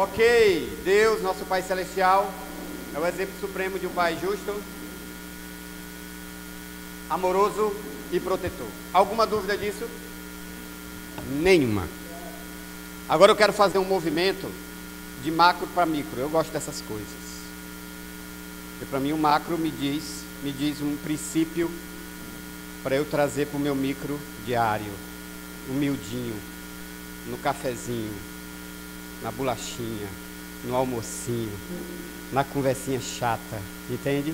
Ok, Deus, nosso Pai Celestial, é o exemplo supremo de um Pai justo, amoroso e protetor. Alguma dúvida disso? Nenhuma. Agora eu quero fazer um movimento de macro para micro. Eu gosto dessas coisas. Porque para mim o macro me diz um princípio para eu trazer para o meu micro diário, humildinho, no cafezinho, na bolachinha, no almocinho, na conversinha chata, entende?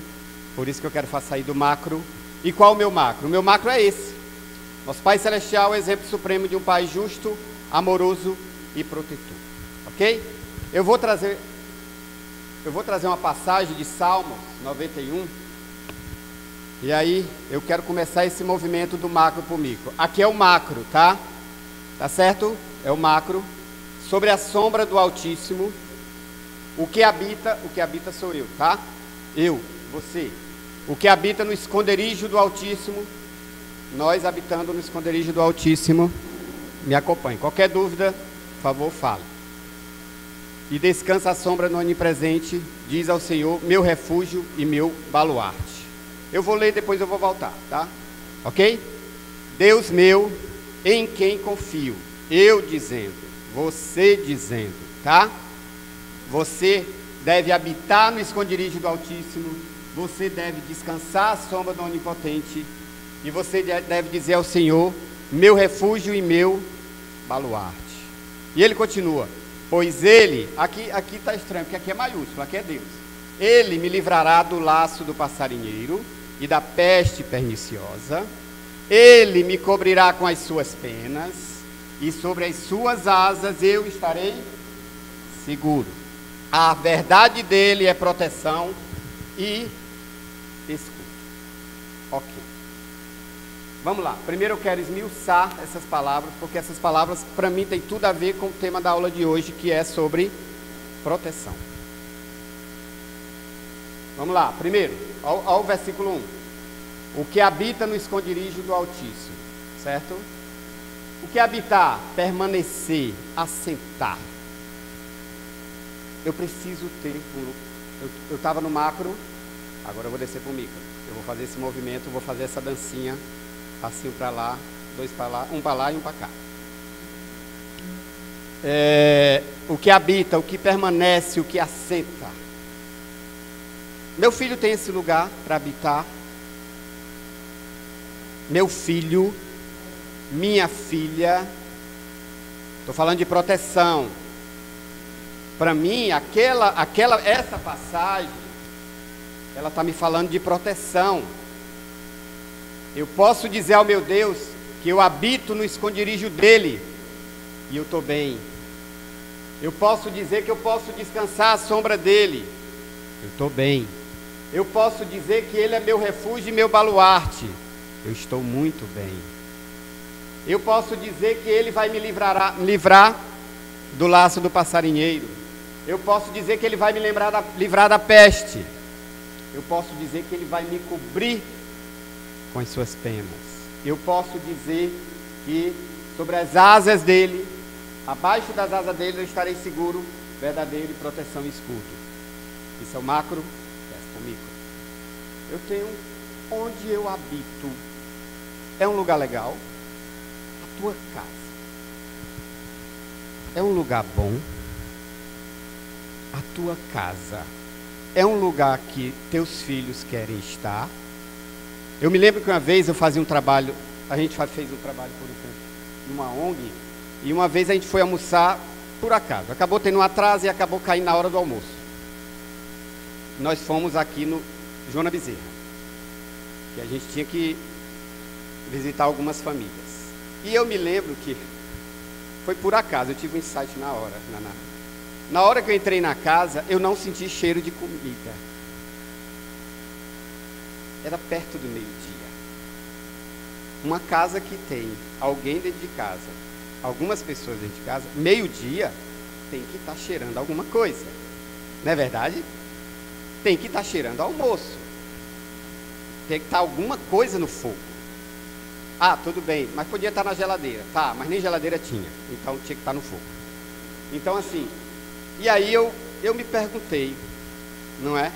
Por isso que eu quero sair do macro. E qual o meu macro? O meu macro é esse. Nosso Pai Celestial é o exemplo supremo de um Pai justo, amoroso e protetor. Ok? Eu vou trazer uma passagem de Salmos 91. E aí eu quero começar esse movimento do macro para o micro. Aqui é o macro, tá? Tá certo? É o macro. Sobre a sombra do Altíssimo, o que habita sou eu, tá? Eu, você. O que habita no esconderijo do Altíssimo, nós habitando no esconderijo do Altíssimo, me acompanhe. Qualquer dúvida, por favor, fale. E descansa a sombra no onipresente, diz ao Senhor, meu refúgio e meu baluarte. Eu vou ler, depois eu vou voltar, tá? Ok? Deus meu, em quem confio. Eu dizendo, você dizendo, tá? Você deve habitar no esconderijo do Altíssimo, você deve descansar à sombra do Onipotente, e você deve dizer ao Senhor, meu refúgio e meu baluarte. E ele continua, pois ele, aqui está estranho, porque aqui é maiúsculo, aqui é Deus. Ele me livrará do laço do passarinheiro e da peste perniciosa, ele me cobrirá com as suas penas, e sobre as suas asas eu estarei seguro. A verdade dele é proteção e escudo. Ok. Vamos lá. Primeiro eu quero esmiuçar essas palavras, porque essas palavras para mim tem tudo a ver com o tema da aula de hoje, que é sobre proteção. Vamos lá. Primeiro, ao versículo 1. O que habita no esconderijo do Altíssimo, certo? O que habitar, permanecer, assentar. Eu preciso ter eu estava no macro, agora eu vou descer para o micro. Eu vou fazer esse movimento, vou fazer essa dancinha, passinho para lá, dois para lá, um para lá e um para cá. O que habita, o que permanece, o que assenta. Meu filho tem esse lugar para habitar. Meu filho, minha filha, estou falando de proteção. Para mim, essa passagem, ela está me falando de proteção. Eu posso dizer ao meu Deus que eu habito no esconderijo dele e eu estou bem. Eu posso dizer que eu posso descansar à sombra dele, eu estou bem. Eu posso dizer que ele é meu refúgio e meu baluarte, eu estou muito bem. Eu posso dizer que ele vai me livrar do laço do passarinheiro. Eu posso dizer que ele vai me livrar da peste. Eu posso dizer que ele vai me cobrir com as suas penas. Eu posso dizer que sobre as asas dele, abaixo das asas dele, eu estarei seguro, verdadeiro, proteção e escudo. Isso é o macro, esse é o micro. Eu tenho onde eu habito. É um lugar legal? A tua casa é um lugar bom? A tua casa é um lugar que teus filhos querem estar? Eu me lembro que uma vez eu fazia um trabalho, a gente fez um trabalho por exemplo, numa ONG, e uma vez a gente foi almoçar por acaso, acabou tendo um atraso e acabou caindo na hora do almoço. Nós fomos aqui no Joana Bezerra, que a gente tinha que visitar algumas famílias. E eu me lembro que foi por acaso, eu tive um insight na hora. Na hora que eu entrei na casa, eu não senti cheiro de comida. Era perto do meio-dia. Uma casa que tem alguém dentro de casa, algumas pessoas dentro de casa, meio-dia, tem que estar cheirando alguma coisa. Não é verdade? Tem que estar cheirando almoço. Tem que estar alguma coisa no fogo. Ah, tudo bem, mas podia estar na geladeira. Tá, mas nem geladeira tinha. Então tinha que estar no fogo. Então assim, E aí eu me perguntei, não é?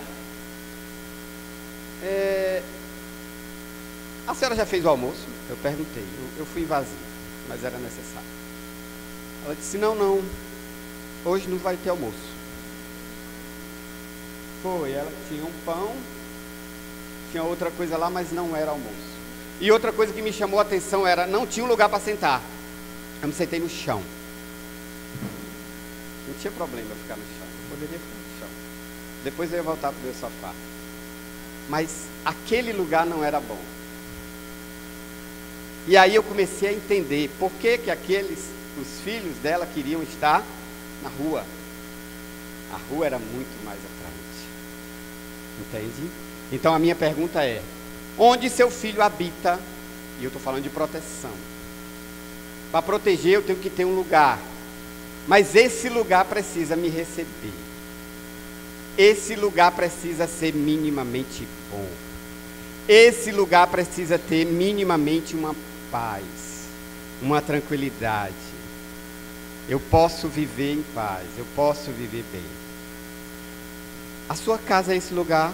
A senhora já fez o almoço? Eu perguntei, eu fui invasivo, mas era necessário. Ela disse, não, hoje não vai ter almoço. Foi, ela tinha um pão, tinha outra coisa lá, mas não era almoço. E outra coisa que me chamou a atenção era, não tinha um lugar para sentar. Eu me sentei no chão. Não tinha problema eu ficar no chão, eu poderia ficar no chão. Depois eu ia voltar para o meu sofá. Mas aquele lugar não era bom. E aí eu comecei a entender por que os filhos dela queriam estar na rua. A rua era muito mais atraente. Entende? Então a minha pergunta é, onde seu filho habita? E eu estou falando de proteção. Para proteger eu tenho que ter um lugar. Mas esse lugar precisa me receber. Esse lugar precisa ser minimamente bom. Esse lugar precisa ter minimamente uma paz, uma tranquilidade. Eu posso viver em paz, eu posso viver bem. A sua casa é esse lugar?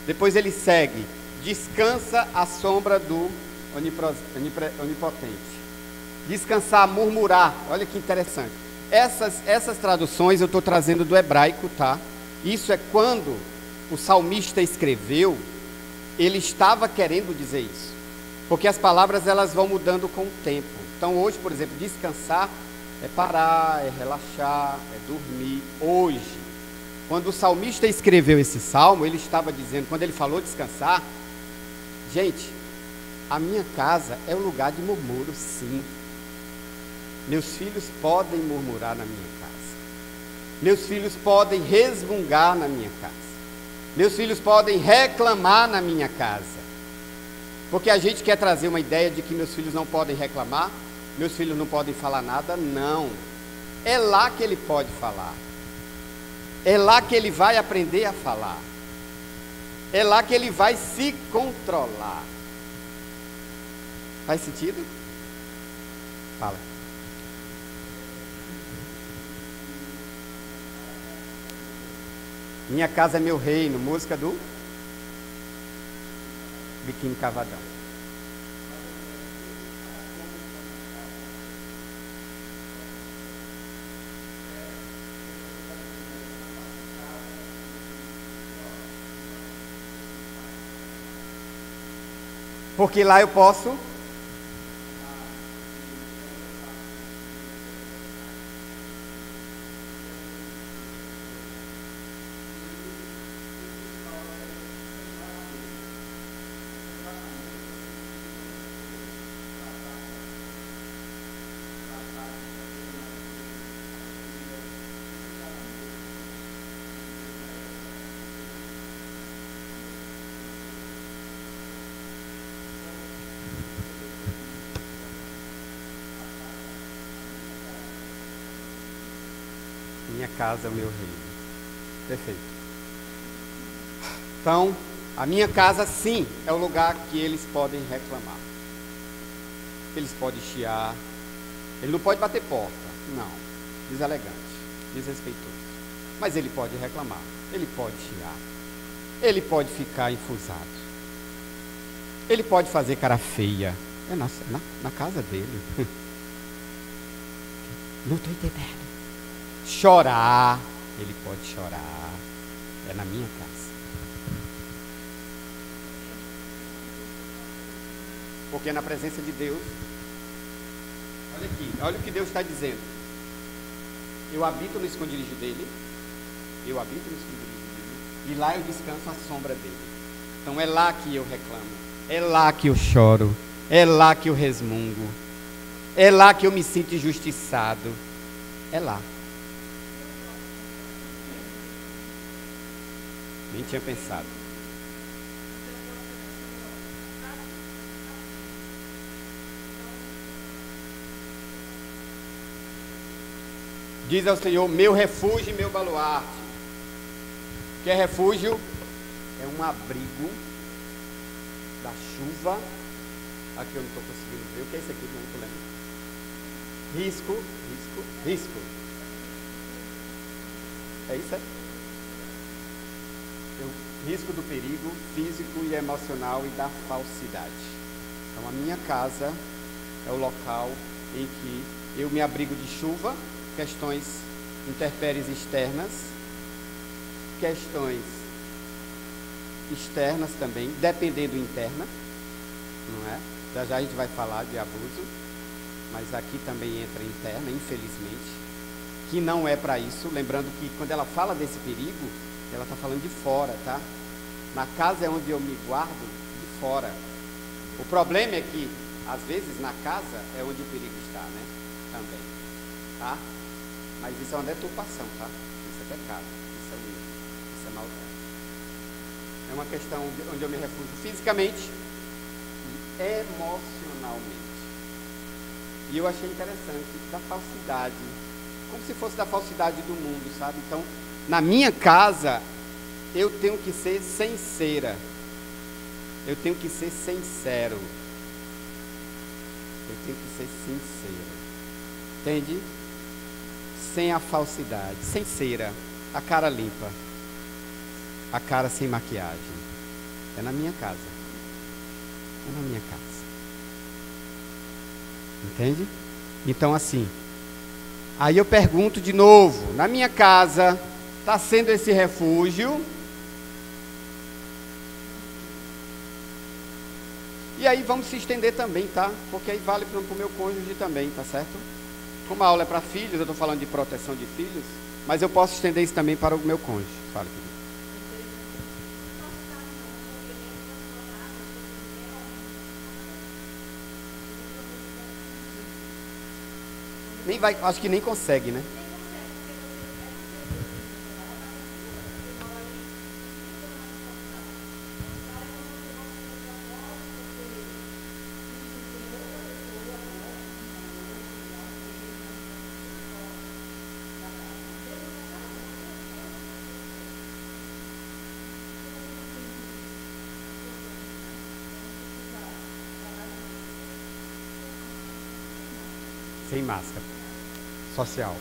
Depois ele segue, descansa à sombra do onipotente. Descansar, murmurar, olha que interessante. Essas traduções eu estou trazendo do hebraico, tá? Isso é quando o salmista escreveu, ele estava querendo dizer isso. Porque as palavras elas vão mudando com o tempo. Então hoje, por exemplo, descansar é parar, é relaxar, é dormir. Hoje, quando o salmista escreveu esse salmo, ele estava dizendo, quando ele falou descansar, gente, a minha casa é um lugar de murmúrio, sim. Meus filhos podem murmurar na minha casa. Meus filhos podem resmungar na minha casa. Meus filhos podem reclamar na minha casa. Porque a gente quer trazer uma ideia de que meus filhos não podem reclamar, meus filhos não podem falar nada. Não. É lá que ele pode falar. É lá que ele vai aprender a falar. É lá que ele vai se controlar. Faz sentido? Fala. Minha casa é meu reino, música do Biquíni Cavadão. Porque lá eu posso minha casa é o meu reino. Perfeito. Então, a minha casa sim é o lugar que eles podem reclamar. Eles podem chiar. Ele não pode bater porta. Não. Deselegante. Desrespeitoso. Mas ele pode reclamar. Ele pode chiar. Ele pode ficar enfusado. Ele pode fazer cara feia. É na casa dele. Não estou entendendo. Chorar, ele pode chorar, é na minha casa. Porque na presença de Deus, olha aqui, olha o que Deus está dizendo. Eu habito no esconderijo dele, e lá eu descanso à sombra dele. Então é lá que eu reclamo, é lá que eu choro, é lá que eu resmungo, é lá que eu me sinto injustiçado, é lá. Nem tinha pensado. Diz ao Senhor, meu refúgio e meu baluarte. Que é refúgio? É um abrigo da chuva. Aqui eu não estou conseguindo ver. O que é isso aqui? Não estou Risco, risco, risco. É isso aí? O risco do perigo físico e emocional e da falsidade. Então a minha casa é o local em que eu me abrigo de chuva, questões intempéries externas, questões externas também, dependendo interna, não é? Já já a gente vai falar de abuso, mas aqui também entra interna, infelizmente, que não é para isso. Lembrando que quando ela fala desse perigo, ela está falando de fora, tá? Na casa é onde eu me guardo de fora. O problema é que, às vezes, na casa é onde o perigo está, né? Também, tá? Mas isso é uma deturpação, tá? Isso é pecado, isso é erro, isso é maldade. É uma questão onde eu me refugio fisicamente e emocionalmente. E eu achei interessante, da falsidade, como se fosse da falsidade do mundo, sabe? Então, na minha casa, eu tenho que ser sincera. Eu tenho que ser sincero. Eu tenho que ser sincero. Entende? Sem a falsidade. Sincera. A cara limpa. A cara sem maquiagem. É na minha casa. É na minha casa. Entende? Então assim. Aí eu pergunto de novo. Na minha casa, está sendo esse refúgio? E aí vamos se estender também, tá? Porque aí vale para o meu cônjuge também, tá certo? Como a aula é para filhos, eu estou falando de proteção de filhos, mas eu posso estender isso também para o meu cônjuge. Fala, querido. Nem vai, acho que nem consegue, né? Sem máscara. Social.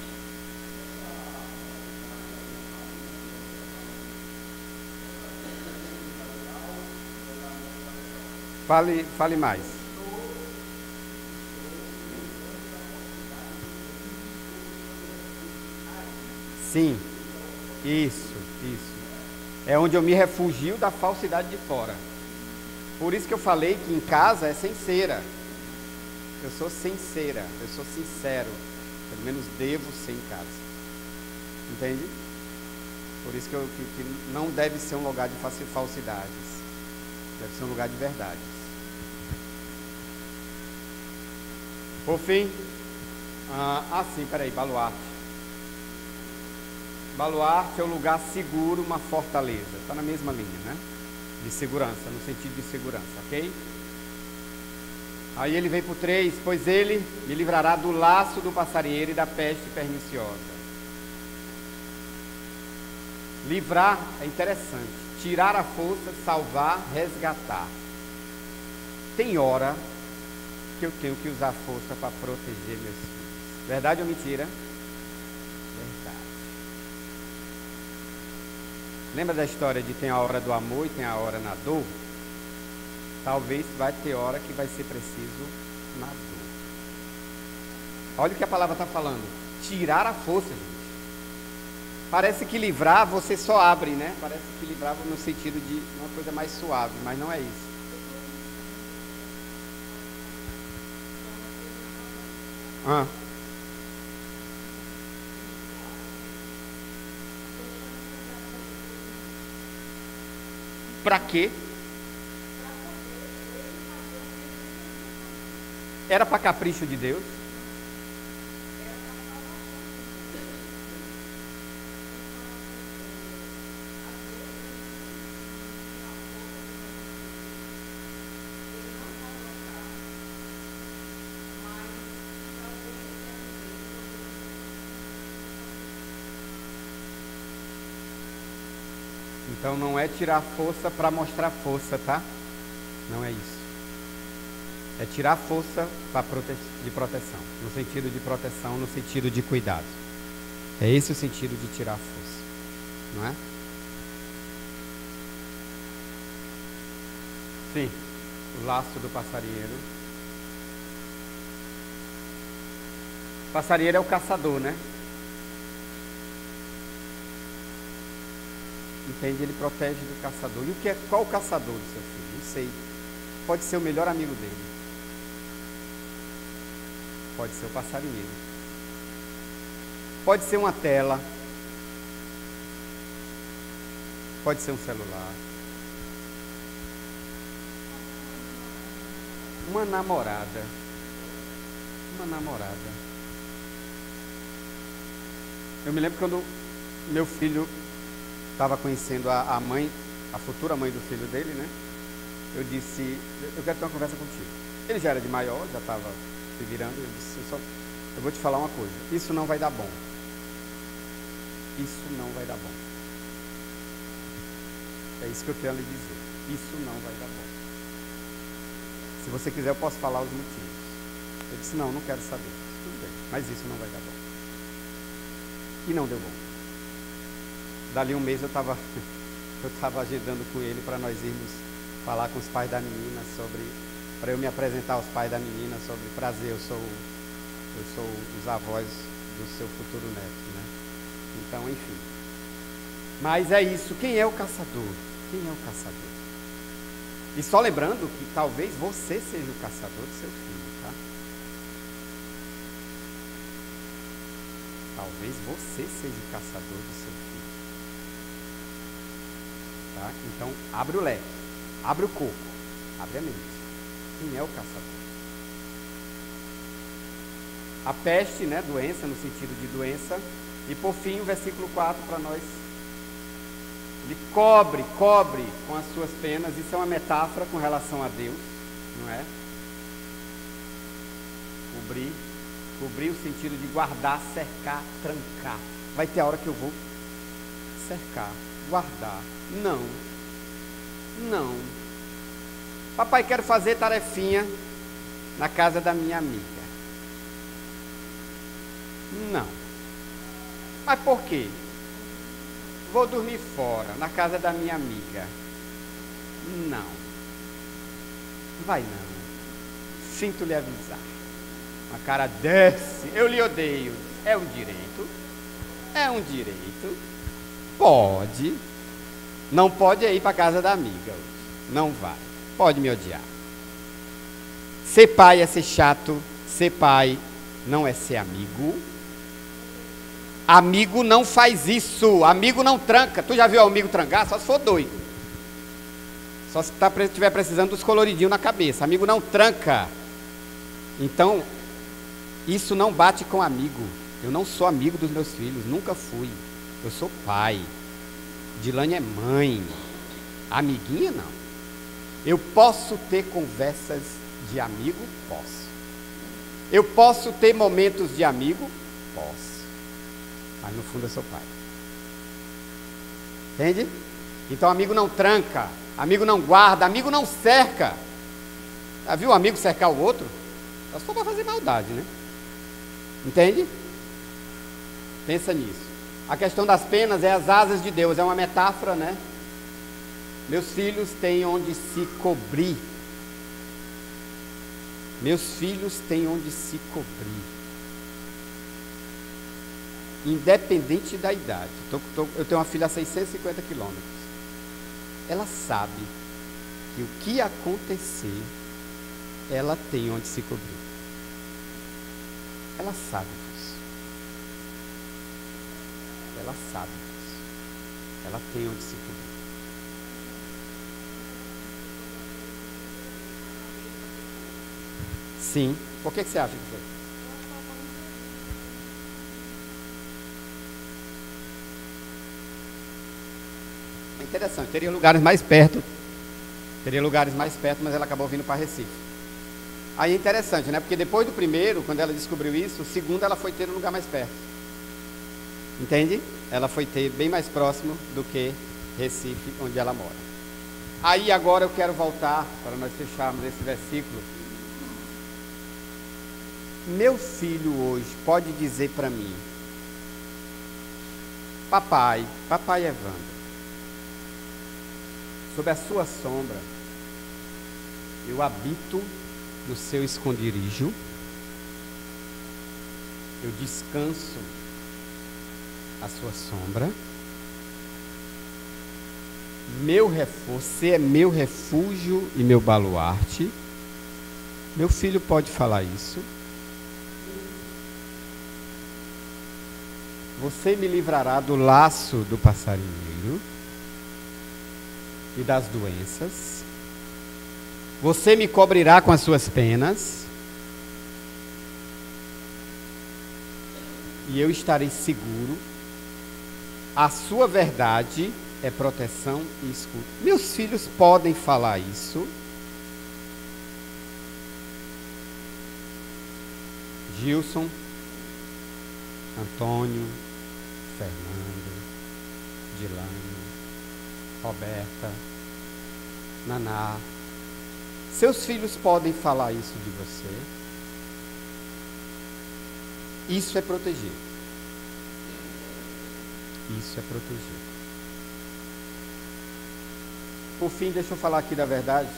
Fale mais. Sim. Isso. É onde eu me refugio da falsidade de fora. Por isso que eu falei que em casa é sincera. Eu sou sincera, eu sou sincero. Pelo menos devo ser em casa. Entende? Por isso que não deve ser um lugar de falsidades. Deve ser um lugar de verdades. Por fim, peraí, baluarte. Baluarte é um lugar seguro, uma fortaleza. Está na mesma linha, né? De segurança, no sentido de segurança, ok? Aí ele vem por 3, pois ele me livrará do laço do passarinheiro e da peste perniciosa. Livrar é interessante. Tirar a força, salvar, resgatar. Tem hora que eu tenho que usar força para proteger meus filhos. Verdade ou mentira? Verdade. Lembra da história de tem a hora do amor e tem a hora na dor? Talvez vai ter hora que vai ser preciso na dor. Olha o que a palavra está falando. Tirar a força, gente. Parece que livrar você só abre, né? Parece que livrar no sentido de uma coisa mais suave, mas não é isso. Para quê? Era para capricho de Deus? Então não é tirar força para mostrar força, tá? Não é isso. É tirar força de proteção. No sentido de proteção, no sentido de cuidado. É esse o sentido de tirar força. Não é? Sim. O laço do passarinheiro. O passarinheiro é o caçador, né? Entende? Ele protege do caçador. E qual o caçador do seu filho? Não sei. Pode ser o melhor amigo dele. Pode ser o passarinheiro. Pode ser uma tela. Pode ser um celular. Uma namorada. Uma namorada. Eu me lembro quando meu filho estava conhecendo a mãe, a futura mãe do filho dele, né? Eu disse, eu quero ter uma conversa contigo. Ele já era de maior, já estava se virando. Eu disse, eu vou te falar uma coisa. Isso não vai dar bom. Isso não vai dar bom. É isso que eu tenho a lhe dizer. Isso não vai dar bom. Se você quiser, eu posso falar os motivos. Eu disse, não quero saber. Tudo bem, mas isso não vai dar bom. E não deu bom. Dali um mês eu estava agendando com ele para nós irmos falar com os pais da menina para eu me apresentar aos pais da menina sobre prazer, eu sou os avós do seu futuro neto, né? Então, enfim. Mas é isso, quem é o caçador? Quem é o caçador? E só lembrando que talvez você seja o caçador do seu filho, tá? Talvez você seja o caçador do seu filho. Tá? Então, abre o leque, abre o corpo, abre a mente. Quem é o caçador? A peste, né, doença, no sentido de doença. E por fim, o versículo 4 para nós. Ele cobre com as suas penas. Isso é uma metáfora com relação a Deus, não é? Cobrir o sentido de guardar, cercar, trancar. Vai ter a hora que eu vou cercar, guardar. Não. Papai, quero fazer tarefinha na casa da minha amiga. Não. Mas por quê? Vou dormir fora, na casa da minha amiga. Não. Vai não. Sinto lhe avisar. Uma cara desce, eu lhe odeio. É um direito. É um direito. Pode. Não pode ir para casa da amiga hoje. Não vai. Pode me odiar. Ser pai é ser chato. Ser pai não é ser amigo. Amigo não faz isso. Amigo não tranca. Tu já viu um amigo trancar? Só se for doido. Só se estiver precisando dos coloridinhos na cabeça. Amigo não tranca. Então, isso não bate com amigo. Eu não sou amigo dos meus filhos. Nunca fui. Eu sou pai. Dilane é mãe. Amiguinha não. Eu posso ter conversas de amigo? Posso. Eu posso ter momentos de amigo? Posso. Mas no fundo eu sou pai. Entende? Então amigo não tranca, amigo não guarda, amigo não cerca. Já viu um amigo cercar o outro? Só se for para fazer maldade, né? Entende? Pensa nisso. A questão das penas é as asas de Deus, é uma metáfora, né? Meus filhos têm onde se cobrir. Meus filhos têm onde se cobrir. Independente da idade. Eu tenho uma filha a 650 quilômetros. Ela sabe que o que acontecer, ela tem onde se cobrir. Ela sabe disso. Ela sabe disso. Ela tem onde se cobrir. Sim. Por que você acha que foi? É interessante. Teria lugares mais perto, mas ela acabou vindo para Recife. Aí é interessante, né? Porque depois do primeiro, quando ela descobriu isso, o segundo ela foi ter um lugar mais perto. Entende? Ela foi ter bem mais próximo do que Recife, onde ela mora. Aí agora eu quero voltar, para nós fecharmos esse versículo, meu filho hoje pode dizer para mim: papai Evandro, sob a sua sombra, eu habito no seu esconderijo, eu descanso à sua sombra, você é meu refúgio e meu baluarte. Meu filho pode falar isso. Você me livrará do laço do passarinheiro e das doenças. Você me cobrirá com as suas penas. E eu estarei seguro. A sua verdade é proteção e escudo. Meus filhos podem falar isso. Gilson, Antônio, Fernando, Dilane, Roberta, Naná. Seus filhos podem falar isso de você. Isso é proteger. Isso é proteger. Por fim, deixa eu falar aqui da verdade,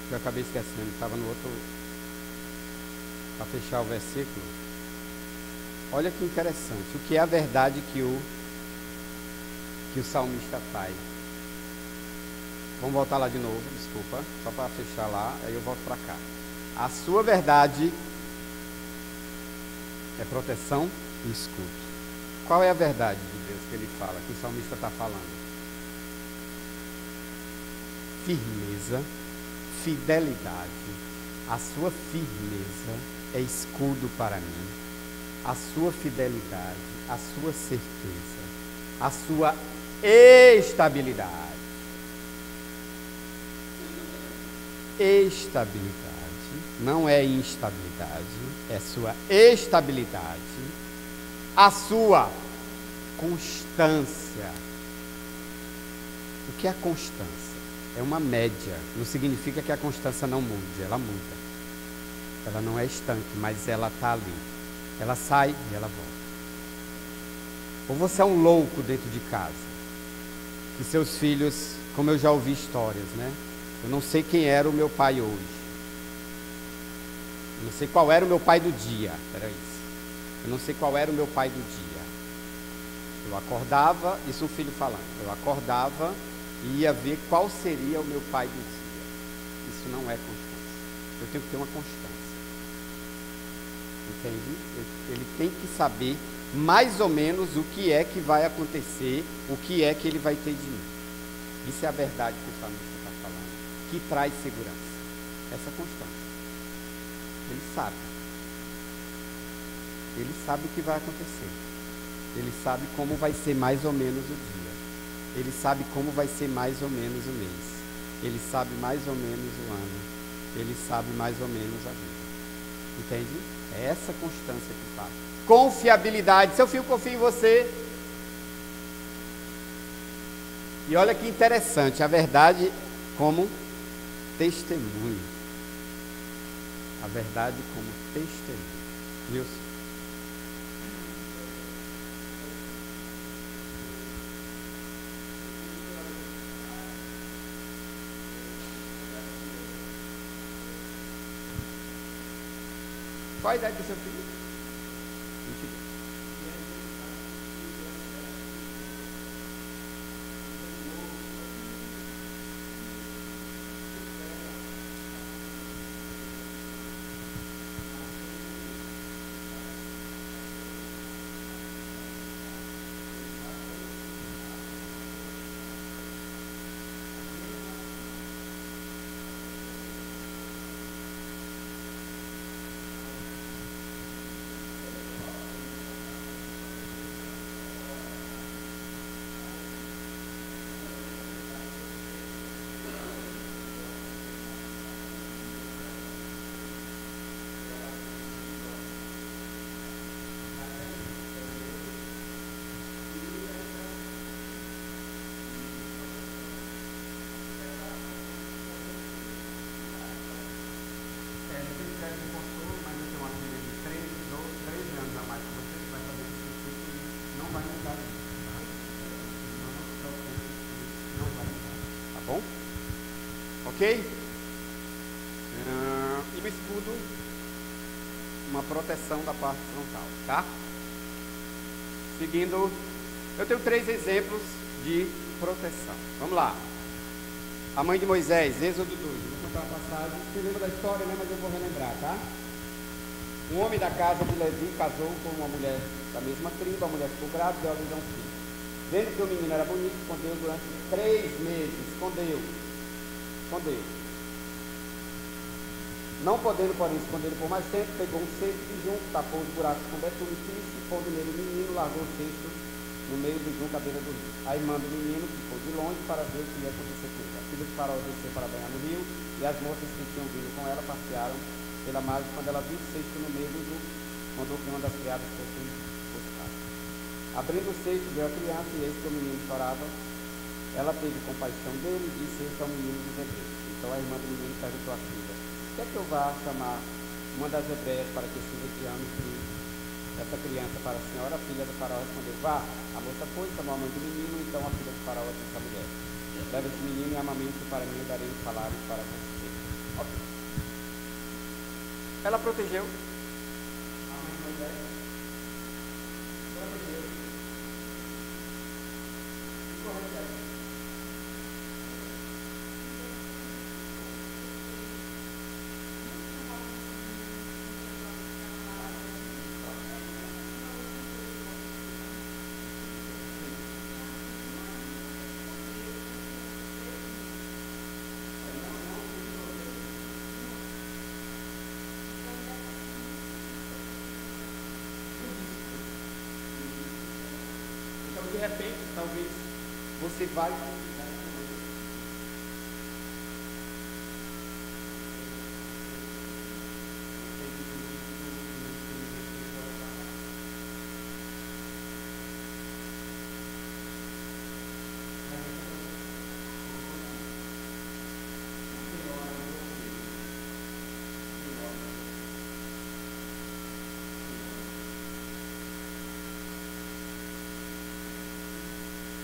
que eu acabei esquecendo, estava no outro, para fechar o versículo. Olha que interessante, o que é a verdade que o salmista faz. Vamos voltar lá de novo, desculpa, só para fechar lá, aí eu volto para cá. A sua verdade é proteção e escudo. Qual é a verdade de Deus que ele fala, que o salmista está falando? Firmeza, fidelidade. A sua firmeza é escudo para mim. A sua fidelidade, a sua certeza, a sua estabilidade. Estabilidade, não é instabilidade, é sua estabilidade, a sua constância. O que é a constância? É uma média, não significa que a constância não mude, ela muda. Ela não é estanque, mas ela está ali. Ela sai e ela volta. Ou você é um louco dentro de casa, que seus filhos, como eu já ouvi histórias, né? Eu não sei quem era o meu pai hoje. Eu não sei qual era o meu pai do dia. Eu não sei qual era o meu pai do dia. Eu acordava, isso um filho falando, eu acordava e ia ver qual seria o meu pai do dia. Isso não é constância. Eu tenho que ter uma constância. Entende? Ele tem que saber mais ou menos o que é que vai acontecer, o que é que ele vai ter de mim. Isso é a verdade que o salmista está falando, que traz segurança. Essa constância. Ele sabe. Ele sabe o que vai acontecer. Ele sabe como vai ser mais ou menos o dia. Ele sabe como vai ser mais ou menos o mês. Ele sabe mais ou menos o ano. Ele sabe mais ou menos a vida. Entende? É essa constância que fala. Confiabilidade. Seu filho confia em você. E olha que interessante. A verdade como testemunho. A verdade como testemunho. Wilson. Qual a idade do seu filho? 22. Ok? E o escudo, uma proteção da parte frontal, tá? Seguindo, eu tenho 3 exemplos de proteção. Vamos lá. A mãe de Moisés, Êxodo 2. Vou contar a passagem. Você lembra da história, né? Mas eu vou relembrar, tá? Um homem da casa de Levi casou com uma mulher da mesma tribo. A mulher ficou grávida e deu à luz a um filho. Vendo que o menino era bonito, escondeu durante 3 meses. Escondeu. Não podendo, porém, esconder por mais tempo, pegou um cesto de junco, tapou os buracos com betume e pondo nele o menino, largou o cesto no meio do junco à beira do rio. A irmã do menino ficou de longe para ver o que ia acontecer com ele. A filha de Faraó desceu para banhar no rio, e as moças que tinham vindo com ela passearam pela margem. Quando ela viu o cesto no meio do junco, mandou que uma das criadas fosse buscar. Abrindo o cesto, viu a criança, e eis que o menino chorava. Ela teve compaixão dele e disse: "Este é o menino dos hebreus." Então a irmã do menino perguntou à filha: "Quer que eu vá chamar uma das hebreias para que sirva de ano essa criança para a senhora?" A filha do Faraó respondeu: "Vá." A moça foi, chamou a mãe do menino. Então a filha do Faraó disse à mulher: "Leva esse menino e amamente para mim, e darei o salário para você." Ok. Ela protegeu. A mãe de Moisés protegeu. Correto. De repente, talvez você vai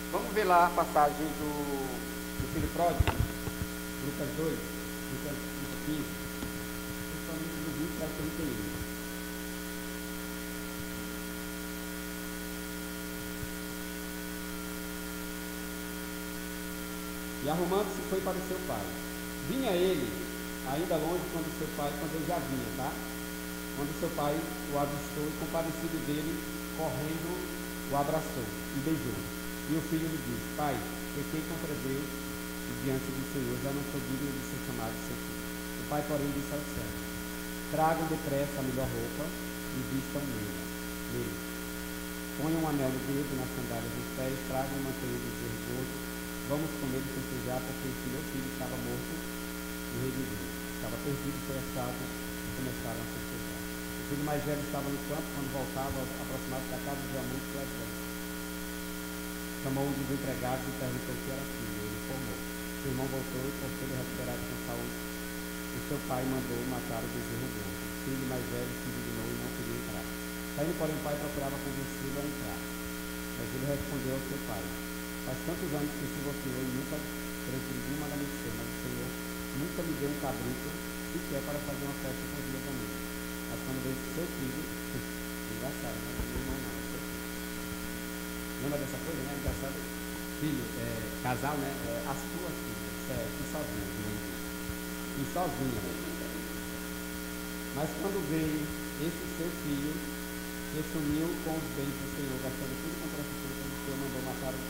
Vamos ver lá a passagem do filho pródigo, Lucas 2, Lucas 15, principalmente do 20 ao 31. E arrumando-se foi para o seu pai. Vinha ele ainda longe quando ele já vinha, tá? Quando seu pai o avistou e, compadecido dele, correndo, o abraçou e beijou. E o filho lhe disse: "Pai, pequei contra Deus e diante do Senhor, já não sou digno de ser chamado seu filho." O pai, porém, disse ao servo: "Tragam depressa a melhor roupa e vistam nele. Ponham um anel no dedo, nas sandálias dos pés, tragam um manteiga de bezerro gordo. Vamos comer e festejar, porque esse meu filho estava morto e reviveu. Estava perdido, foi achado, e começaram a festejar. O filho mais velho estava no campo. Quando voltava, aproximado da casa, viu a mãe do exército. Chamou um dos empregados e perguntou o que era filho. Ele informou. Seu irmão voltou e, por ter recuperado com saúde, o seu pai mandou matar o bezerro gordo. O filho mais velho se indignou e não queria entrar. Saindo, porém, o pai procurava convencê-lo a entrar. Mas ele respondeu ao seu pai: "Faz tantos anos que sirvo ao Senhor e nunca transgredi um mandamento seu, mas o Senhor nunca me deu um cabrito sequer para fazer uma festa com os meus amigos. Mas quando veio seu filho," engraçado, né? Meu irmão não, seu filho. Lembra dessa coisa, né? Engraçado. Filho, casal, né? As tuas filhas, e sozinha, e sozinha. Mas quando veio esse seu filho, que sumiu com os bens do Senhor, gastando tudo com prostituta, o Senhor mandou matar o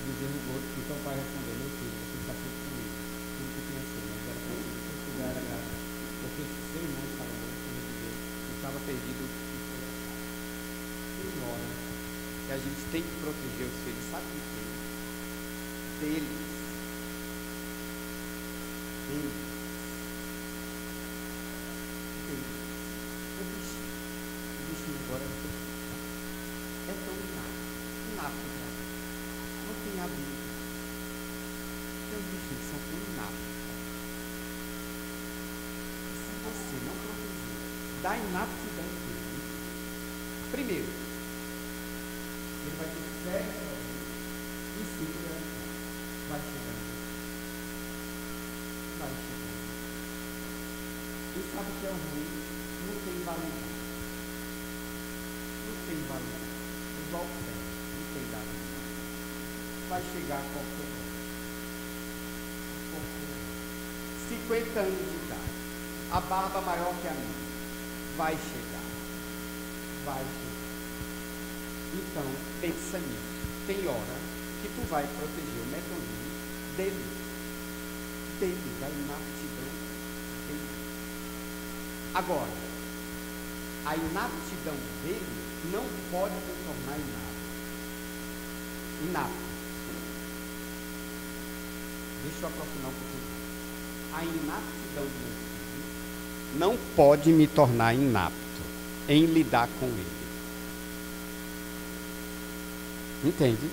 bezerro gordo. Então o pai respondeu: "Meu filho, você está sempre comigo, tudo que tinha seu, mas era para você, se já era grave, porque seu irmão estava morto, reviveu, estava perdido." Tem hora que a gente tem que proteger os filhos, sabe de quem? Deles. O bichinho agora é tão inato, não tem abrigo. Tem os bichinhos que são tão inatos. Se você não proteger da inaptidão dele, primeiro, ele vai ter sexo e segundo, vai chegar. vai chegar. E sabe o que é o ruim? Não tem validade. Não tem validade. Igual pé, não tem dado. Vai chegar a qualquer hora. 50 anos de idade. A barba maior que a minha. Vai chegar. Vai chegar. Então, pensa nisso. Tem hora que tu vai proteger o medonho dele, da inaptidão dele. Agora, a inaptidão dele não pode se tornar inapto. Deixa eu aprofundar um pouquinho. A inaptidão do meu filho não pode me tornar inapto em lidar com ele. Entende?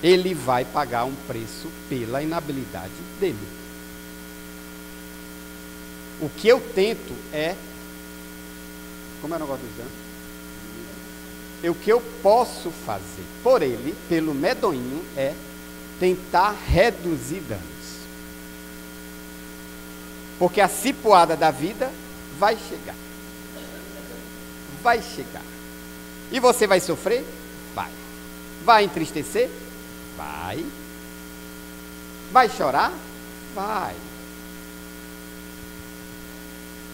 Ele vai pagar um preço pela inabilidade dele. O que eu tento é... Como é o negócio do exame? O que eu posso fazer por ele, pelo medonho, é tentar reduzir danos. Porque a cipuada da vida vai chegar. Vai chegar. E você vai sofrer? Vai. Vai entristecer? Vai. Vai chorar? Vai.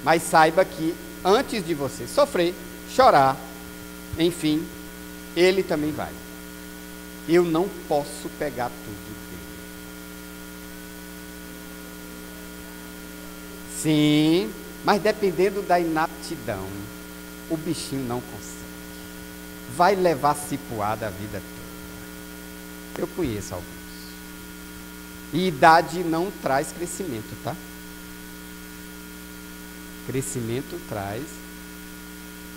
Mas saiba que antes de você sofrer, chorar, enfim, ele também vai. Eu não posso pegar tudo dele. Sim, mas dependendo da inaptidão, o bichinho não consegue. Vai levar cipuada a vida toda. Eu conheço alguns. E idade não traz crescimento, tá? Crescimento traz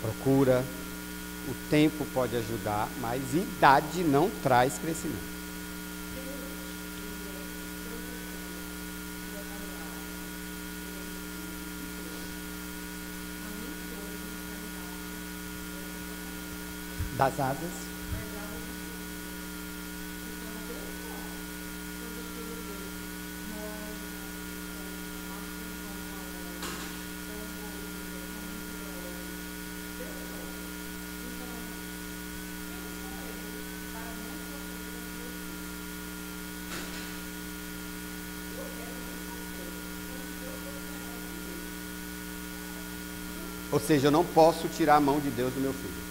procura, o tempo pode ajudar, mas idade não traz crescimento. Das asas. Ou seja, eu não posso tirar a mão de Deus do meu filho.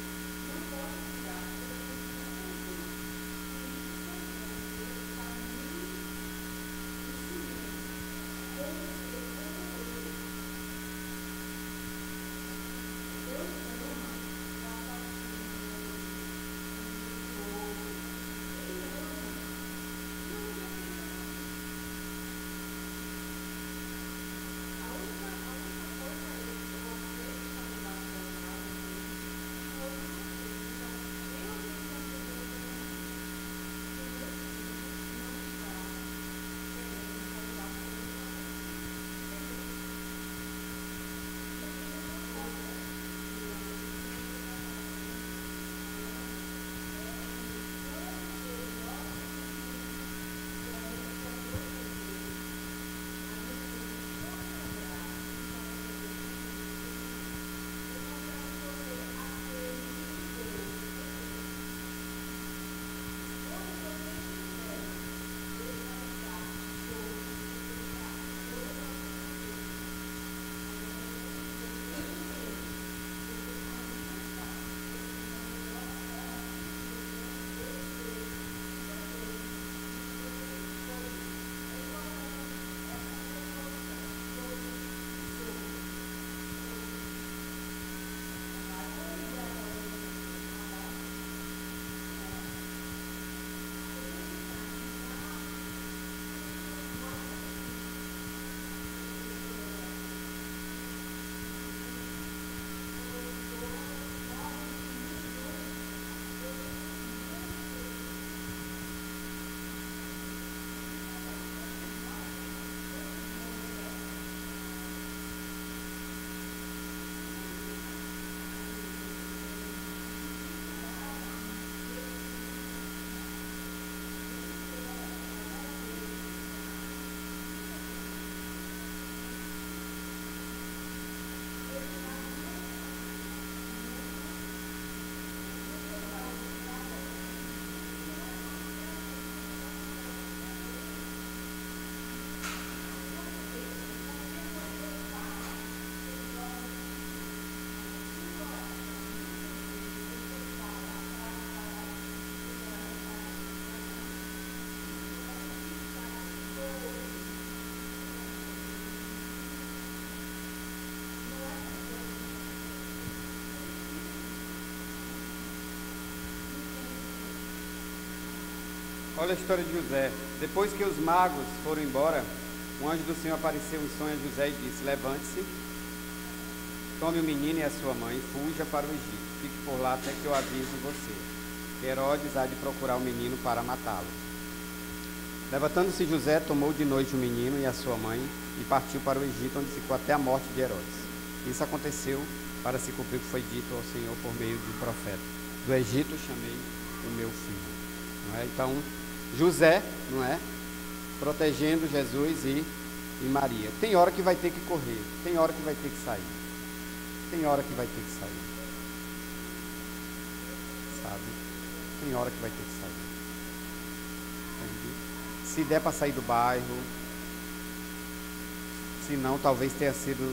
Olha a história de José. Depois que os magos foram embora, um anjo do Senhor apareceu em sonho a José e disse: levante-se, tome o menino e a sua mãe, fuja para o Egito. Fique por lá até que eu avise você, que Herodes há de procurar o menino para matá-lo. Levantando-se José, tomou de noite o menino e a sua mãe e partiu para o Egito, onde ficou até a morte de Herodes. Isso aconteceu para se cumprir o que foi dito ao Senhor por meio de um profeta: do Egito chamei o meu filho. Não é? Então, José, não é? Protegendo Jesus e Maria. Tem hora que vai ter que correr, tem hora que vai ter que sair, tem hora que vai ter que sair, sabe? Tem hora que vai ter que sair. Entendi? Se der para sair do bairro, se não, talvez tenha sido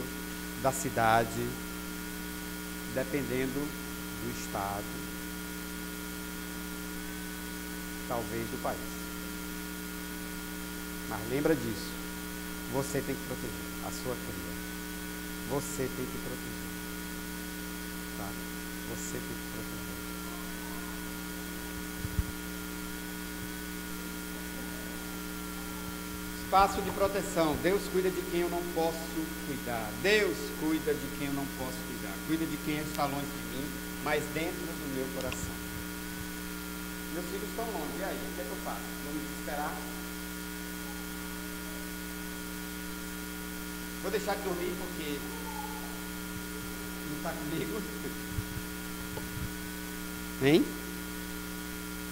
da cidade, dependendo do estado, talvez do país. Mas lembra disso, você tem que proteger a sua cria, você tem que proteger, tá? Você tem que proteger. Espaço de proteção. Deus cuida de quem eu não posso cuidar. Deus cuida de quem eu não posso cuidar. Cuida de quem está longe de mim, mas dentro do meu coração. Meus filhos estão longe, e aí? O que é que eu faço? Vou me desesperar? Vou deixar de dormir porque não está comigo? Hein?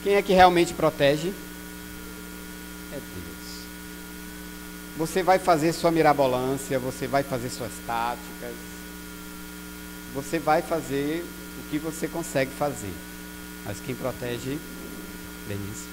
Quem é que realmente protege? É Deus. Você vai fazer sua mirabolância, você vai fazer suas táticas, você vai fazer o que você consegue fazer, mas quem protege é isso.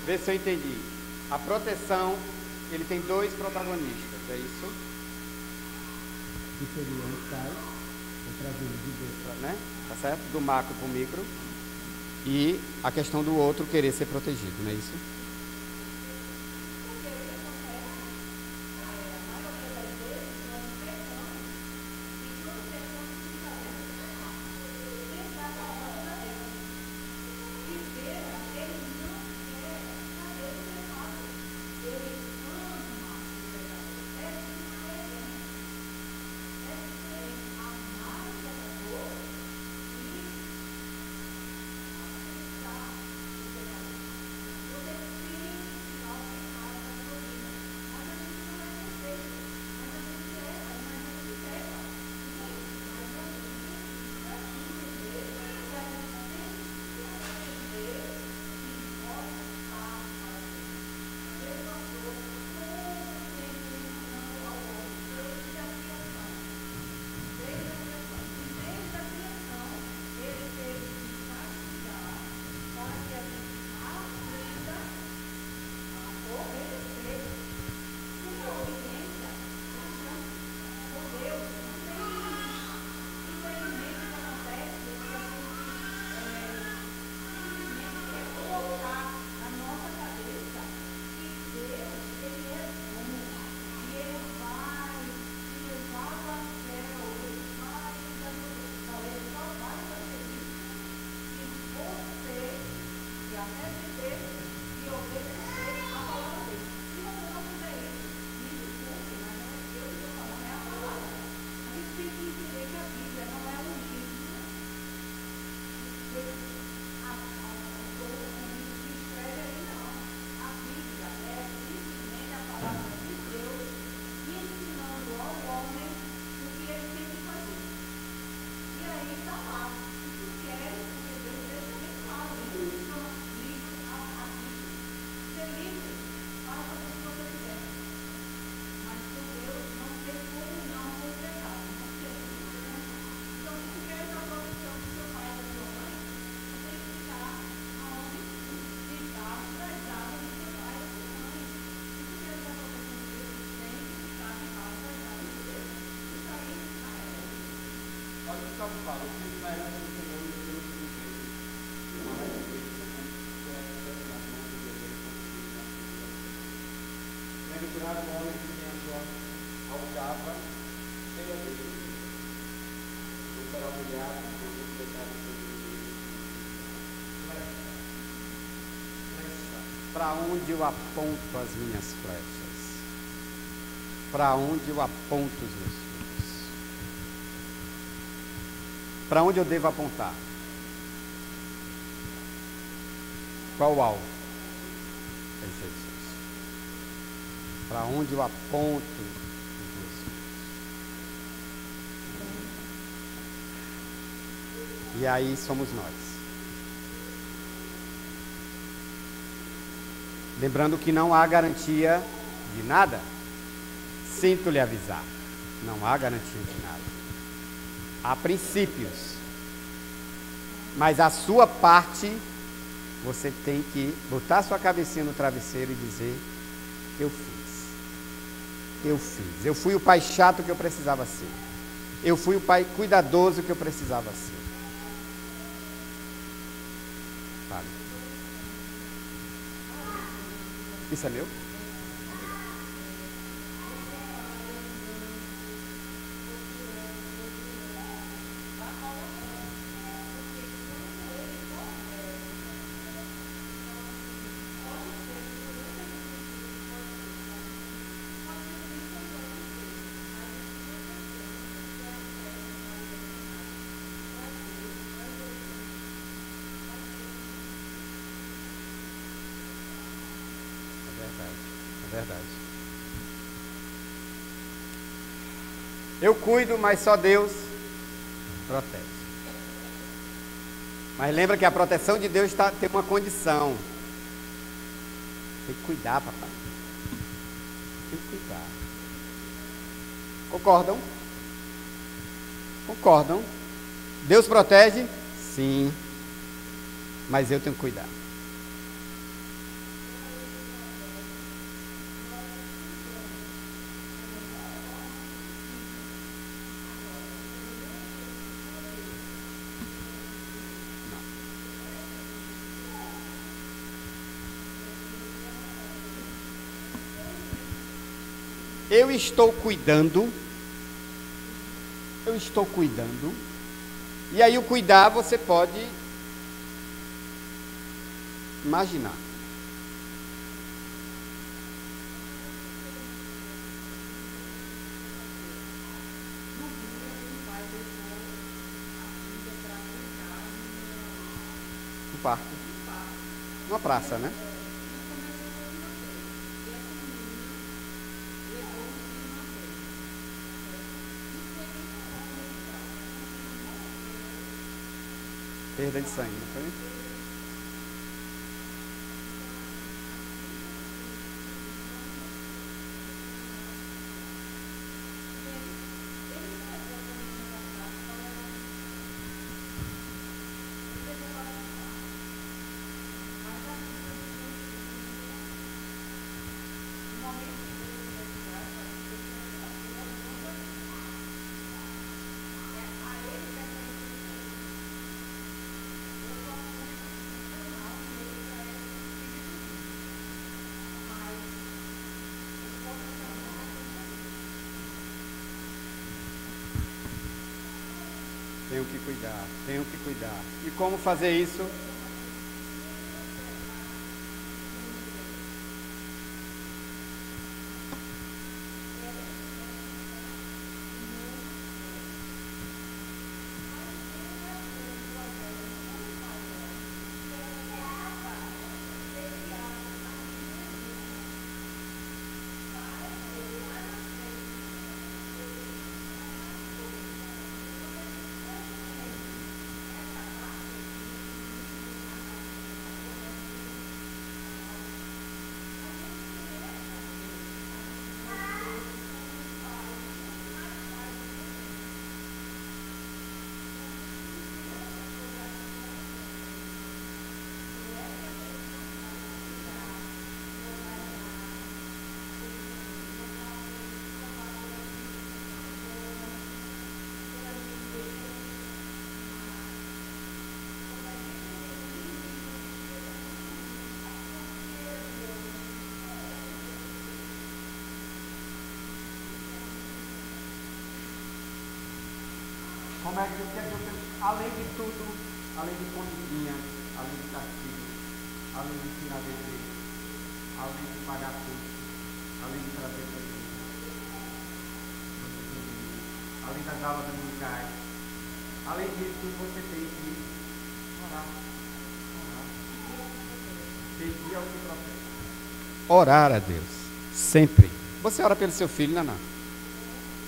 Vê se eu entendi. A proteção, ele tem dois protagonistas, é isso? Que seriam os pais, né? Tá certo? Do macro para o micro. E a questão do outro querer ser protegido, não é isso? Paulo fala, o Cristo na herança do Senhor e Deus do Deus. Uma recompensa, né? Bem-aventurado o homem que tem a sua aljava cheia dele. Não será humilhado por um pecado sobre ele. Para onde eu aponto as minhas flechas? Para onde eu aponto os meus filhos? Para onde eu devo apontar? Qual o alvo? É Jesus. Para onde eu aponto os meus filhos? E aí somos nós. Lembrando que não há garantia de nada. Sinto lhe avisar. Não há garantia de nada. Há princípios. Mas a sua parte, você tem que botar sua cabecinha no travesseiro e dizer: eu fiz. Eu fiz. Eu fui o pai chato que eu precisava ser. Eu fui o pai cuidadoso que eu precisava ser. Fale. Isso é meu? É verdade. Eu cuido, mas só Deus protege. Mas lembra que a proteção de Deus tem uma condição. Tem que cuidar, papai. Tem que cuidar. Concordam? Concordam? Deus protege? Sim. Mas eu tenho que cuidar. Eu estou cuidando. E aí o cuidar você pode imaginar. Um parque. Uma praça, né? Perda de sangue, não foi? Tenho que cuidar. E como fazer isso? Mas eu quero dizer, além de tudo, além de comidinha, além de castigo, além de ensinar dever, além de pagar curso, além de trazer pessoas, além das aulas dominicais, além disso, você tem que orar. Pedir ao seu próprio. Orar a Deus, sempre. Você ora pelo seu filho, Naná?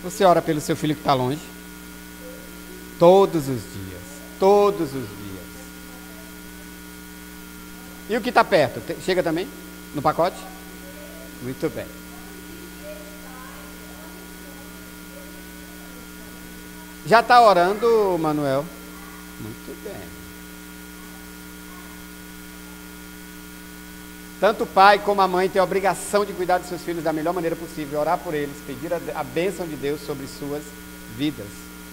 Você ora pelo seu filho que está longe? Todos os dias. Todos os dias. E o que está perto? Chega também? No pacote? Muito bem. Já está orando, Manuel? Muito bem. Tanto o pai como a mãe têm a obrigação de cuidar dos seus filhos da melhor maneira possível, orar por eles, pedir a bênção de Deus sobre suas vidas.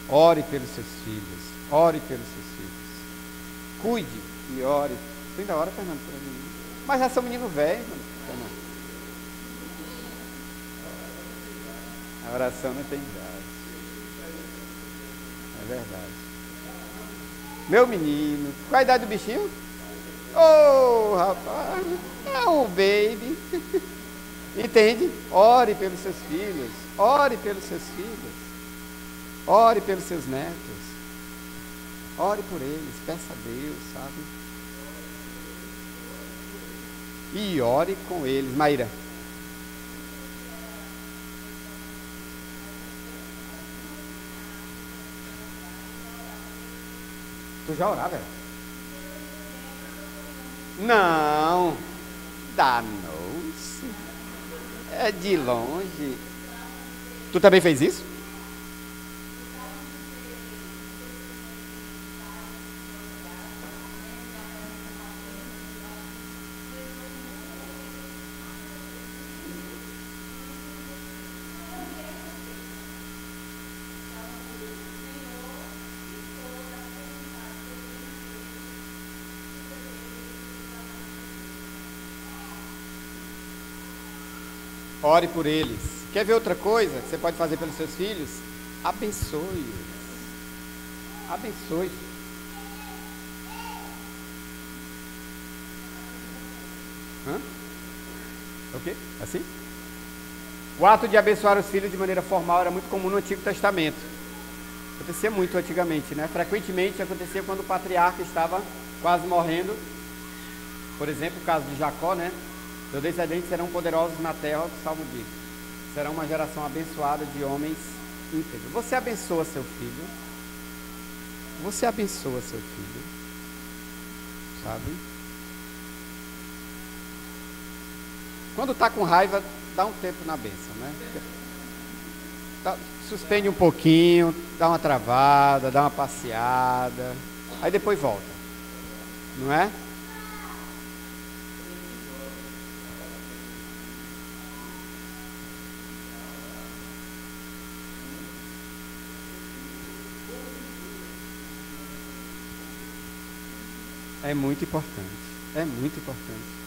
Ore pelos seus filhos, ore pelos seus filhos. Cuide e ore. Tu ainda ora, Fernando? Mas já sou menino velho, Fernando. A oração não tem idade. É verdade. Meu menino, qual a idade do bichinho? Oh, rapaz, é um baby. Entende? Ore pelos seus filhos, ore pelos seus filhos, ore pelos seus netos, ore por eles, peça a Deus, sabe? E ore com eles. Maíra. Tu já orava, velho? Não, danou-se. É de longe. Tu também fez isso? Ore por eles. Quer ver outra coisa que você pode fazer pelos seus filhos? Abençoe-os. Abençoe. O quê? Assim? O ato de abençoar os filhos de maneira formal era muito comum no Antigo Testamento. Acontecia muito antigamente, né? Frequentemente acontecia quando o patriarca estava quase morrendo. Por exemplo, o caso de Jacó, né? Seus descendentes serão poderosos na terra, o Salmo diz. Serão uma geração abençoada de homens íntegros. Você abençoa seu filho. Você abençoa seu filho. Sabe? Quando está com raiva, dá um tempo na bênção, né? Suspende um pouquinho, dá uma travada, dá uma passeada. Aí depois volta. Não é? É muito importante. É muito importante.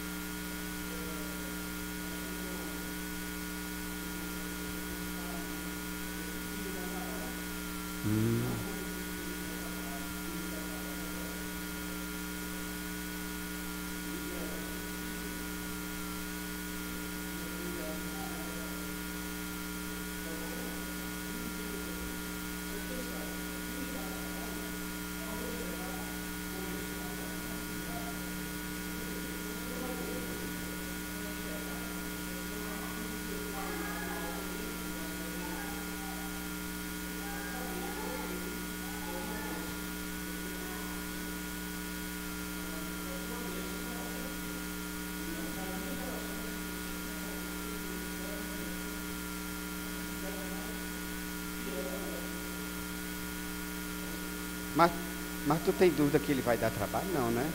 Mas tu tem dúvida que ele vai dar trabalho? Não, né?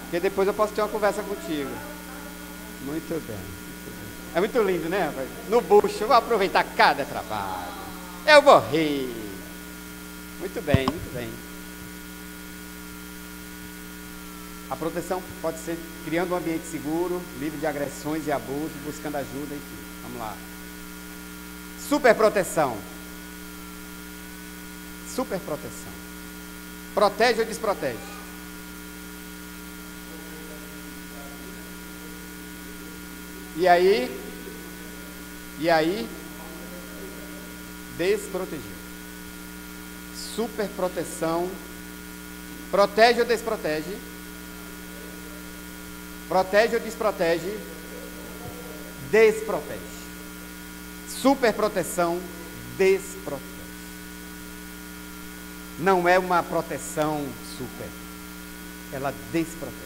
Porque depois eu posso ter uma conversa contigo. Muito bem. É muito lindo, né? No bucho, eu vou aproveitar cada trabalho. Eu vou rir. Muito bem, muito bem. A proteção pode ser criando um ambiente seguro, livre de agressões e abusos, buscando ajuda, enfim. Vamos lá. Super proteção. super proteção. Protege ou desprotege? E aí? Desprotegeu. Super proteção. Protege ou desprotege? Protege ou desprotege? Desprotege. Super proteção, desprotege. Não é uma proteção super. Ela desprotege.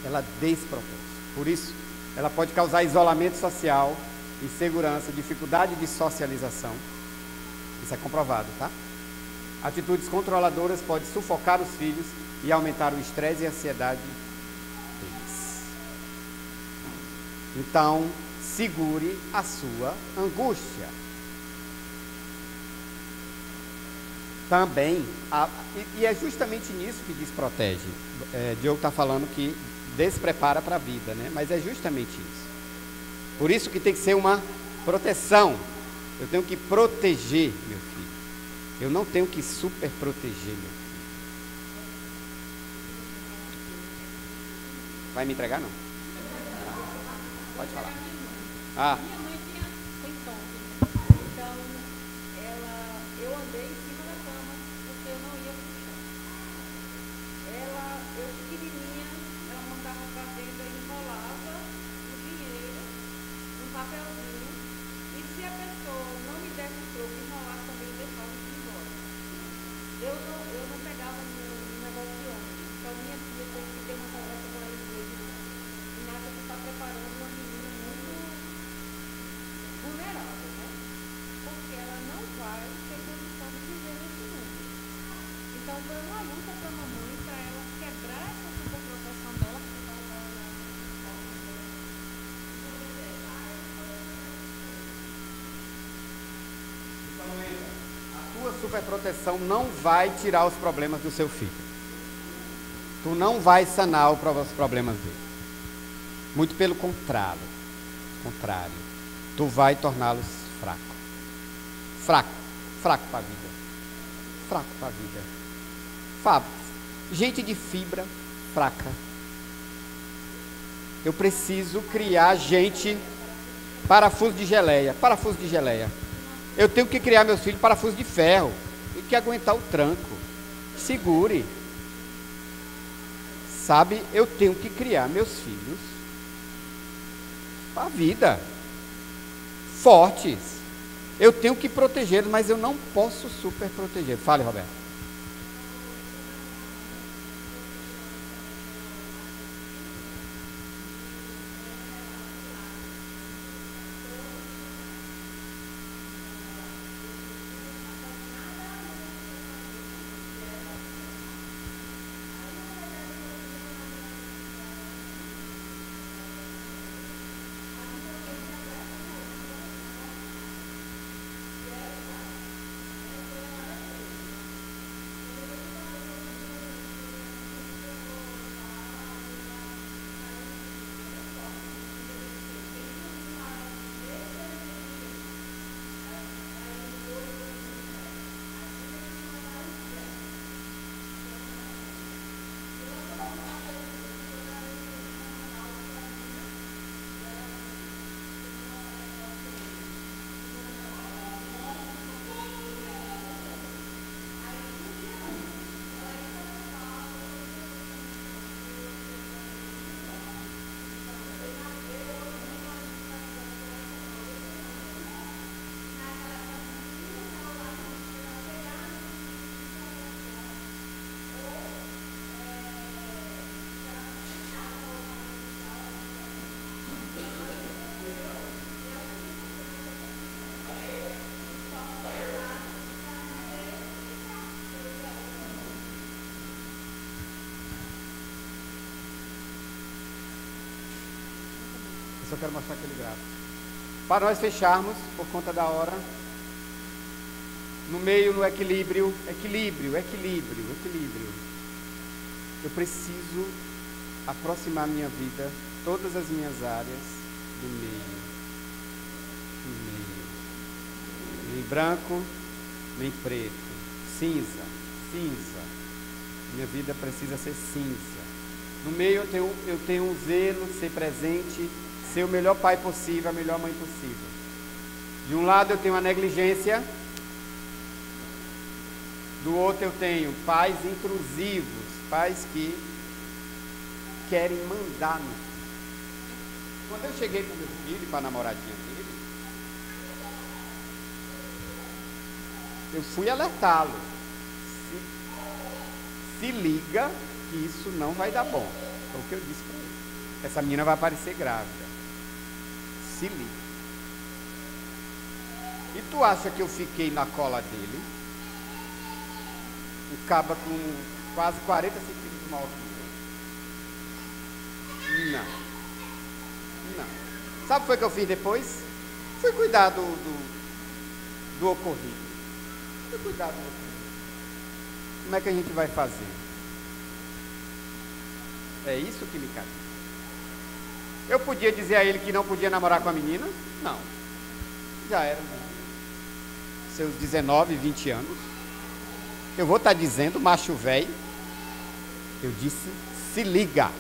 Ela desprotege. Por isso, ela pode causar isolamento social, insegurança, dificuldade de socialização. Isso é comprovado, tá? Atitudes controladoras podem sufocar os filhos e aumentar o estresse e a ansiedade deles. Então, segure a sua angústia. Também, e é justamente nisso que desprotege. Diogo está falando que desprepara para a vida, né? Mas é justamente isso. Por isso que tem que ser uma proteção. Eu tenho que proteger meu filho. Eu não tenho que super proteger meu filho. Vai me entregar, não? Pode falar. Minha mãe tem toque. Então, eu andei em cima da cama porque eu não ia pro chão. Eu pequenininha, ela mandava pra dentro, eu enrolava o dinheiro, um papelzinho, e se a pessoa não me desse troco, enrolar também, eu deixava de ir embora. Eu não pegava no negócio de ônibus. Então, minha filha teve que ter uma conversa com ela e dizer, Inácia, tu está preparando uma menina muito vulnerável, né? Porque ela não vai ter condição de viver nesse mundo. Então foi uma luta para a mamãe, para ela quebrar essa superproteção dela, porque ela vai A tua superproteção não vai tirar os problemas do seu filho. Tu não vai sanar os problemas dele. Muito pelo contrário. Tu vai torná-los fracos. Fraco para a vida. Fraco para a vida. Gente de fibra fraca. Eu preciso criar gente parafuso de geleia. Eu tenho que criar meus filhos parafuso de ferro. Tem que aguentar o tranco. Segure. Sabe, eu tenho que criar meus filhos para a vida. Fortes. Eu tenho que protegê-los, mas eu não posso super proteger. Fale, Roberto. Só quero mostrar aquele gráfico. Para nós fecharmos, por conta da hora, no meio, no equilíbrio. Eu preciso aproximar minha vida, todas as minhas áreas, do meio. Nem branco, nem preto. cinza, cinza. Minha vida precisa ser cinza. No meio eu tenho um zelo, ser presente, ser o melhor pai possível, a melhor mãe possível. De um lado eu tenho a negligência, do outro eu tenho pais intrusivos, pais que querem mandar no filho. Quando eu cheguei com meu filho para a namoradinha dele, eu fui alertá-lo. Se liga que isso não vai dar bom. Foi o que eu disse para ele. Essa menina vai aparecer grávida. Se liga. E tu acha que eu fiquei na cola dele? Um caba com quase 40 centímetros maior que eu. Não. Sabe o que foi que eu fiz depois? Fui cuidar do ocorrido. Fui cuidar do ocorrido. Como é que a gente vai fazer? É isso que me cativa. Eu podia dizer a ele que não podia namorar com a menina? Não. Já era. Seus 19, 20 anos. Eu vou estar dizendo, macho velho. Eu disse, se liga.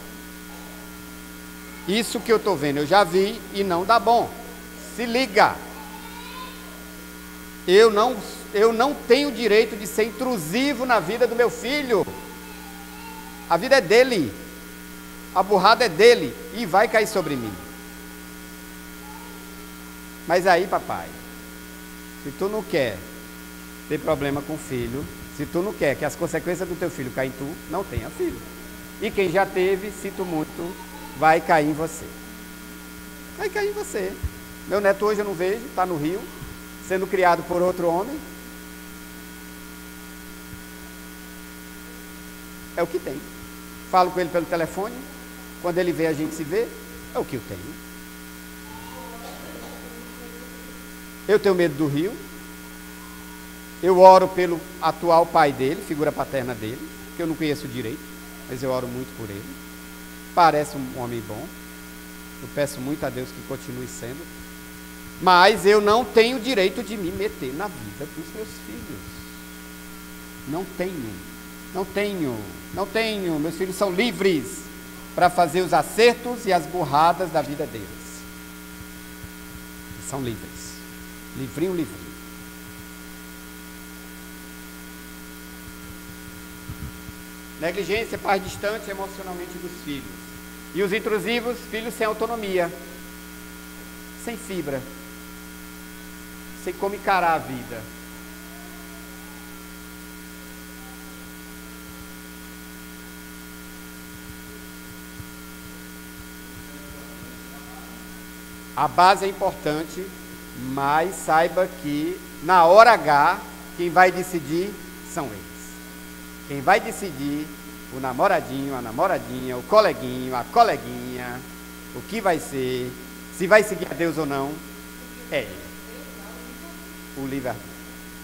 Isso que eu estou vendo, eu já vi e não dá bom. Se liga. Eu não tenho direito de ser intrusivo na vida do meu filho. A vida é dele. A burrada é dele e vai cair sobre mim. Mas aí, papai, se tu não quer ter problema com o filho, se tu não quer que as consequências do teu filho caem em tu, não tenha filho. E quem já teve, sinto muito, vai cair em você. Vai cair em você. Meu neto hoje eu não vejo, está no Rio, sendo criado por outro homem. É o que tem. Falo com ele pelo telefone. Quando ele vê, a gente se vê. É o que eu tenho. Eu tenho medo do Rio. Eu oro pelo atual pai dele, figura paterna dele, que eu não conheço direito, mas eu oro muito por ele. Parece um homem bom. Eu peço muito a Deus que continue sendo. Mas eu não tenho direito de me meter na vida dos meus filhos. Não tenho. Meus filhos são livres para fazer os acertos e as burradas da vida deles. Eles são livres. Livrinho. Negligência, pais distantes emocionalmente dos filhos. E os intrusivos, filhos sem autonomia, sem fibra, sem como encarar a vida. A base é importante, mas saiba que na hora H, quem vai decidir são eles. Quem vai decidir, o namoradinho, a namoradinha, o coleguinho, a coleguinha, o que vai ser, se vai seguir a Deus ou não, é ele. O livre-arbítrio.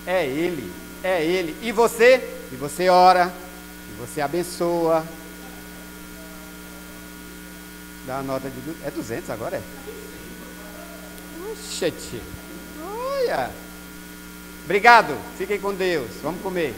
É ele. E você ora, e você abençoa. Dá uma nota de... É 200 agora, é? Oxente. Olha. Obrigado. Fiquem com Deus. Vamos comer.